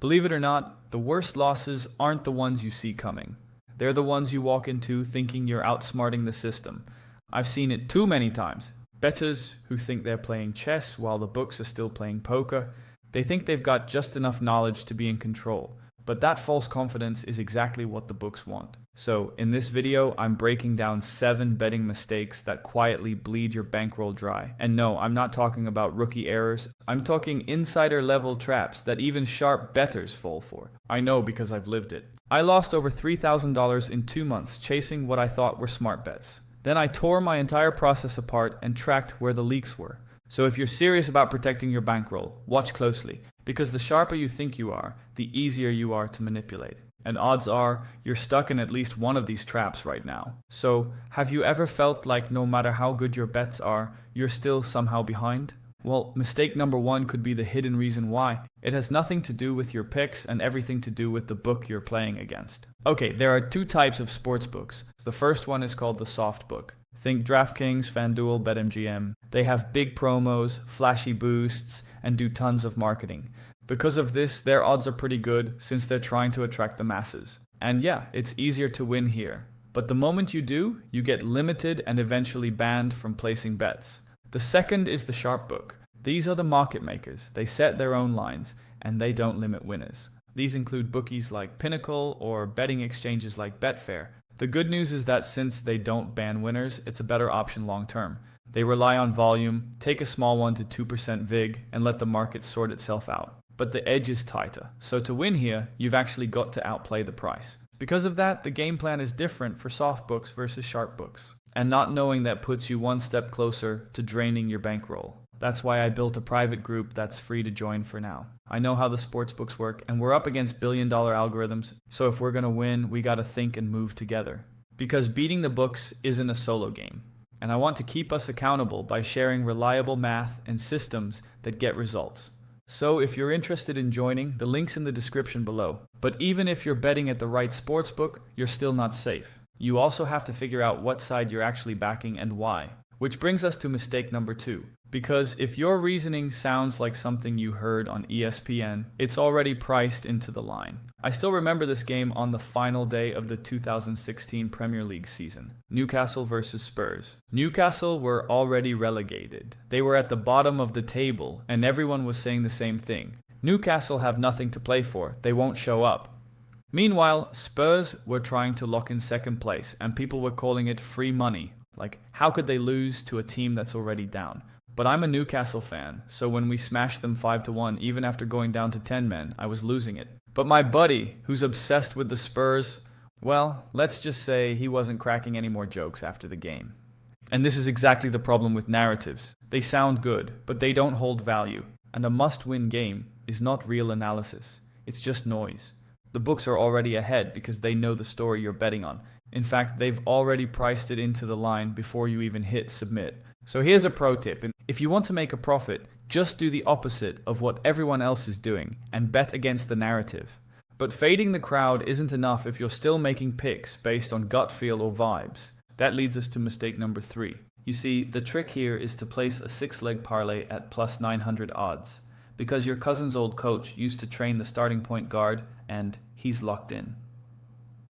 Believe it or not, the worst losses aren't the ones you see coming. They're the ones you walk into thinking you're outsmarting the system. I've seen it too many times. Bettors who think they're playing chess while the books are still playing poker. They think they've got just enough knowledge to be in control. But that false confidence is exactly what the books want. So, in this video, I'm breaking down 7 betting mistakes that quietly bleed your bankroll dry. And no, I'm not talking about rookie errors. I'm talking insider-level traps that even sharp bettors fall for. I know because I've lived it. I lost over $3,000 in 2 months chasing what I thought were smart bets. Then I tore my entire process apart and tracked where the leaks were. So if you're serious about protecting your bankroll, watch closely, because the sharper you think you are, the easier you are to manipulate. And odds are, you're stuck in at least one of these traps right now. So, have you ever felt like no matter how good your bets are, you're still somehow behind? Well, mistake number 1 could be the hidden reason why. It has nothing to do with your picks and everything to do with the book you're playing against. Okay, there are 2 types of sports books. The first one is called the soft book. Think DraftKings, FanDuel, BetMGM. They have big promos, flashy boosts, and do tons of marketing. Because of this, their odds are pretty good since they're trying to attract the masses. And yeah, it's easier to win here. But the moment you do, you get limited and eventually banned from placing bets. The second is the sharp book. These are the market makers. They set their own lines, and they don't limit winners. These include bookies like Pinnacle or betting exchanges like Betfair. The good news is that since they don't ban winners, it's a better option long term. They rely on volume, take a small 1 to 2% VIG, and let the market sort itself out. But the edge is tighter, so to win here, you've actually got to outplay the price. Because of that, the game plan is different for soft books versus sharp books. And not knowing that puts you one step closer to draining your bankroll. That's why I built a private group that's free to join for now. I know how the sports books work, and we're up against billion-dollar algorithms, so if we're gonna win, we gotta think and move together. Because beating the books isn't a solo game. And I want to keep us accountable by sharing reliable math and systems that get results. So if you're interested in joining, the link's in the description below. But even if you're betting at the right sportsbook, you're still not safe. You also have to figure out what side you're actually backing and why. Which brings us to mistake number 2. Because if your reasoning sounds like something you heard on ESPN, it's already priced into the line. I still remember this game on the final day of the 2016 Premier League season. Newcastle versus Spurs. Newcastle were already relegated. They were at the bottom of the table, and everyone was saying the same thing. Newcastle have nothing to play for. They won't show up. Meanwhile, Spurs were trying to lock in second place, and people were calling it free money. Like, how could they lose to a team that's already down? But I'm a Newcastle fan, so when we smashed them 5-1, even after going down to 10 men, I was losing it. But my buddy, who's obsessed with the Spurs, well, let's just say he wasn't cracking any more jokes after the game. And this is exactly the problem with narratives. They sound good, but they don't hold value. And a must-win game is not real analysis. It's just noise. The books are already ahead because they know the story you're betting on. In fact, they've already priced it into the line before you even hit submit. So here's a pro tip. If you want to make a profit, just do the opposite of what everyone else is doing and bet against the narrative. But fading the crowd isn't enough if you're still making picks based on gut feel or vibes. That leads us to mistake number 3. You see, the trick here is to place a 6-leg parlay at plus 900 odds, because your cousin's old coach used to train the starting point guard and he's locked in.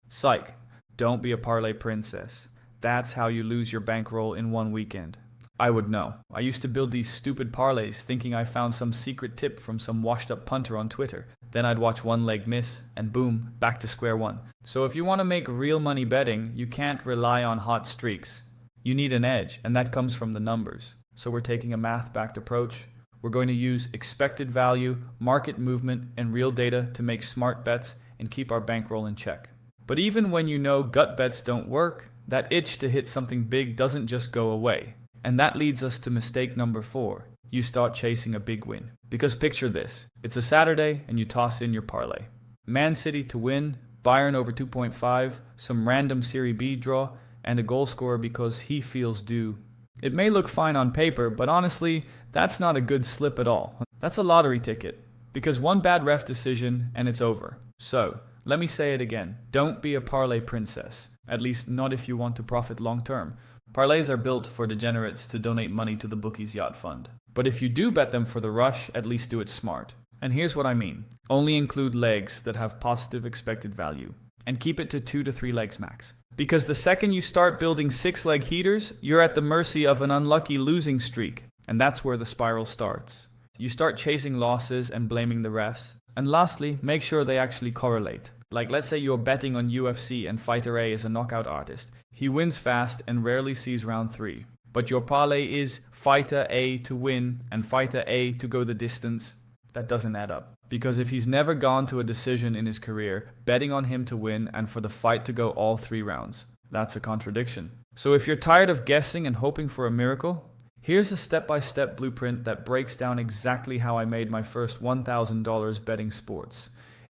Psych, don't be a parlay princess. That's how you lose your bankroll in one weekend. I would know. I used to build these stupid parlays thinking I found some secret tip from some washed up punter on Twitter. Then I'd watch one leg miss, and boom, back to square one. So if you want to make real money betting, you can't rely on hot streaks. You need an edge, and that comes from the numbers. So we're taking a math-backed approach. We're going to use expected value, market movement, and real data to make smart bets and keep our bankroll in check. But even when you know gut bets don't work, that itch to hit something big doesn't just go away. And that leads us to mistake number 4. You start chasing a big win. Because picture this. It's a Saturday and you toss in your parlay. Man City to win, Bayern over 2.5, some random Serie B draw, and a goal scorer because he feels due. It may look fine on paper, but honestly, that's not a good slip at all. That's a lottery ticket. Because one bad ref decision and it's over. So, let me say it again. Don't be a parlay princess. At least not if you want to profit long term. Parlays are built for degenerates to donate money to the bookie's yacht fund. But if you do bet them for the rush, at least do it smart. And here's what I mean. Only include legs that have positive expected value, and keep it to 2 to 3 legs max. Because the second you start building 6-leg heaters, you're at the mercy of an unlucky losing streak, and that's where the spiral starts. You start chasing losses and blaming the refs. And lastly, make sure they actually correlate. Like, let's say you're betting on UFC and Fighter A is a knockout artist. He wins fast and rarely sees round 3. But your parlay is Fighter A to win and Fighter A to go the distance. That doesn't add up. Because if he's never gone to a decision in his career, betting on him to win and for the fight to go all 3 rounds, that's a contradiction. So if you're tired of guessing and hoping for a miracle, here's a step-by-step blueprint that breaks down exactly how I made my first $1,000 betting sports.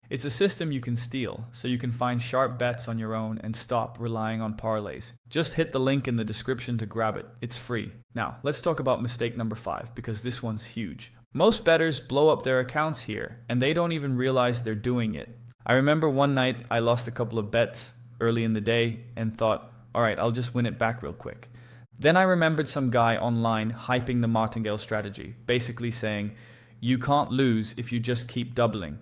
It's a system you can steal, so you can find sharp bets on your own and stop relying on parlays. Just hit the link in the description to grab it. It's free. Now, let's talk about mistake number 5, because this one's huge. Most bettors blow up their accounts here, and they don't even realize they're doing it. I remember one night I lost a couple of bets early in the day and thought, alright, I'll just win it back real quick. Then I remembered some guy online hyping the Martingale Strategy, basically saying, you can't lose if you just keep doubling.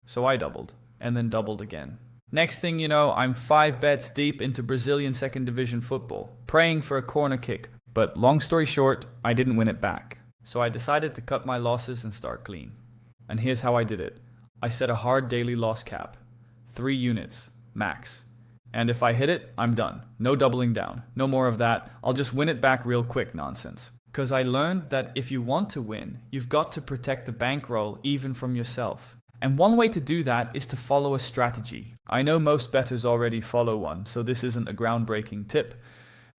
So I doubled, and then doubled again. Next thing you know, I'm 5 bets deep into Brazilian second division football, praying for a corner kick. But long story short, I didn't win it back. So I decided to cut my losses and start clean. And here's how I did it. I set a hard daily loss cap. 3 units, max. And if I hit it, I'm done. No doubling down. No more of that. I'll just win it back real quick nonsense. Because I learned that if you want to win, you've got to protect the bankroll even from yourself. And one way to do that is to follow a strategy. I know most bettors already follow one, so this isn't a groundbreaking tip,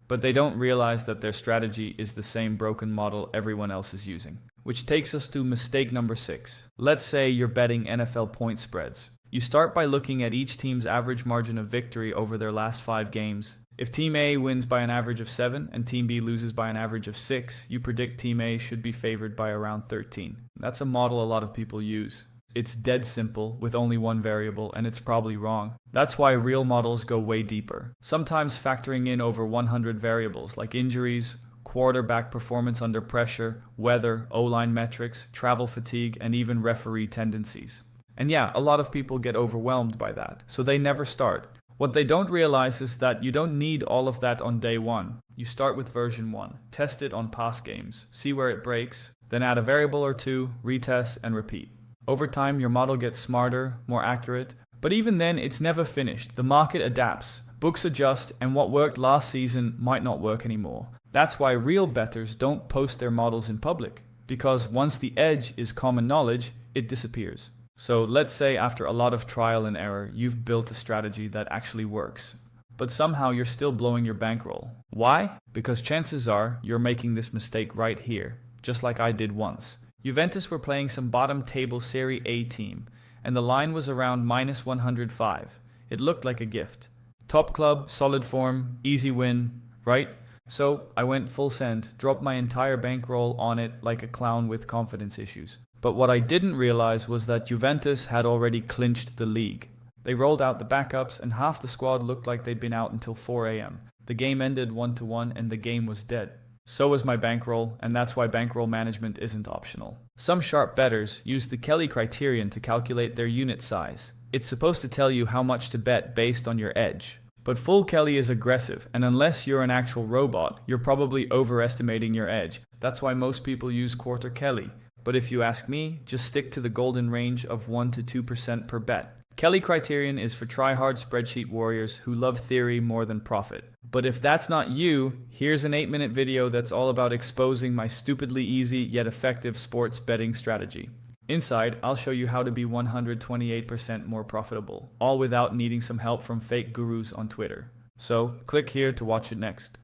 but they don't realize that their strategy is the same broken model everyone else is using. Which takes us to mistake number 6. Let's say you're betting NFL point spreads. You start by looking at each team's average margin of victory over their last 5 games. If Team A wins by an average of 7 and Team B loses by an average of 6, you predict Team A should be favored by around 13. That's a model a lot of people use. It's dead simple with only one variable, and it's probably wrong. That's why real models go way deeper, sometimes factoring in over 100 variables like injuries, quarterback performance under pressure, weather, O-line metrics, travel fatigue, and even referee tendencies. And yeah, a lot of people get overwhelmed by that, so they never start. What they don't realize is that you don't need all of that on day 1. You start with version 1, test it on past games, see where it breaks, then add a variable or 2, retest, and repeat. Over time, your model gets smarter, more accurate, but even then, it's never finished. The market adapts, books adjust, and what worked last season might not work anymore. That's why real bettors don't post their models in public, because once the edge is common knowledge, it disappears. So let's say after a lot of trial and error, you've built a strategy that actually works, but somehow you're still blowing your bankroll. Why? Because chances are you're making this mistake right here, just like I did once. Juventus were playing some bottom table Serie A team, and the line was around -105. It looked like a gift. Top club, solid form, easy win, right? So I went full send, dropped my entire bankroll on it like a clown with confidence issues. But what I didn't realize was that Juventus had already clinched the league. They rolled out the backups and half the squad looked like they'd been out until 4 a.m. The game ended 1-1 and the game was dead. So was my bankroll, and that's why bankroll management isn't optional. Some sharp bettors use the Kelly criterion to calculate their unit size. It's supposed to tell you how much to bet based on your edge. But full Kelly is aggressive, and unless you're an actual robot, you're probably overestimating your edge. That's why most people use quarter Kelly. But if you ask me, just stick to the golden range of 1 to 2% per bet. Kelly criterion is for try-hard spreadsheet warriors who love theory more than profit. But if that's not you, here's an 8-minute video that's all about exposing my stupidly easy yet effective sports betting strategy. Inside, I'll show you how to be 128% more profitable, all without needing some help from fake gurus on Twitter. So, click here to watch it next.